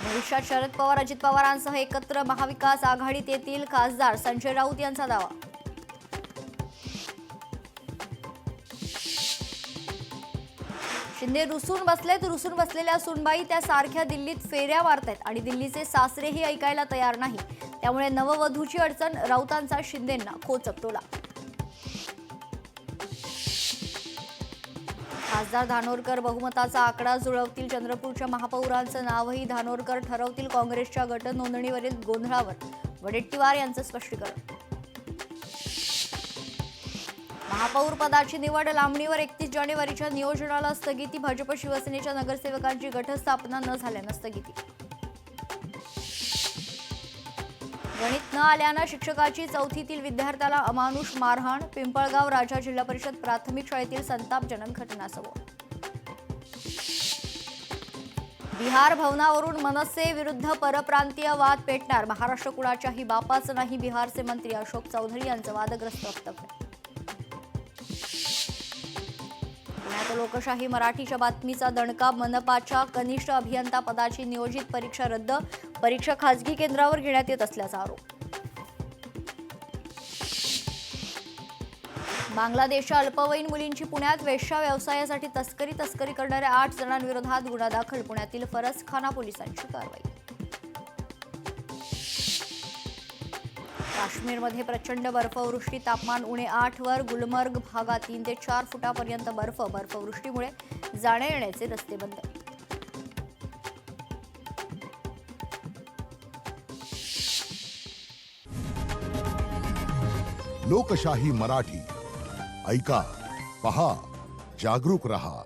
भविष्यात शरद पवार अजित पवारांसह एकत्र महाविकास आघाडीत येतील खासदार संजय राऊत यांचा दावा. शिंदे रुसून बसलेल्या सुनबाई त्या सारख्या दिल्लीत फेऱ्या मारतायत आणि दिल्लीचे सासरेही ऐकायला तयार नाही. त्यामुळे नववधूची अडचण, राऊतांचा शिंदेंना खोचकटोला. खासदार धानोरकर बहुमताचा आकडा जुळवतील. चंद्रपूरच्या महापौरांचं नावही धानोरकर ठरवतील. काँग्रेसच्या गट नोंदणीवरील गोंधळावर वडेट्टीवार यांचं स्पष्टीकरण. महापौर पदाची निवड लांबणीवर. 31 जानेवारीच्या नियोजनाला स्थगिती. भाजप शिवसेनेच्या नगरसेवकांची गटस्थापना न झाल्यानं स्थगिती. गणित न आल्यानं शिक्षकाची चौथीतील विद्यार्थ्याला अमानुष मारहाण. पिंपळगाव राजा जिल्हा परिषद प्राथमिक शाळेतील संतापजनक घटनासमोर. बिहार भवनावरून मनसे विरुद्ध परप्रांतीय वाद पेटणार. महाराष्ट्र कुणाच्याही बापाचं नाही. बिहारचे मंत्री अशोक चौधरी यांचं वादग्रस्त वक्तव्य. पुण्यात लोकशाही मराठीच्या बातमीचा दणका. मनपाच्या कनिष्ठ अभियंता पदाची नियोजित परीक्षा रद्द. परीक्षा खासगी केंद्रावर घेण्यात येत असल्याचा आरोप. बांगलादेशच्या अल्पवयीन मुलींची पुण्यात वेश्या व्यवसायासाठी तस्करी करणाऱ्या 8 जणांविरोधात गुन्हा दाखल. पुण्यातील फरसखाना पोलिसांची कारवाई. काश्मीरमध्ये प्रचंड बर्फवृष्टी. तापमान -8 वर. गुलमर्ग भागात 3 ते 4 फुटापर्यंत बर्फ. बर्फवृष्टीमुळे जाण्या येण्याचे रस्ते बंद. लोकशाही मराठी ऐका, पहा, जागरूक रहा.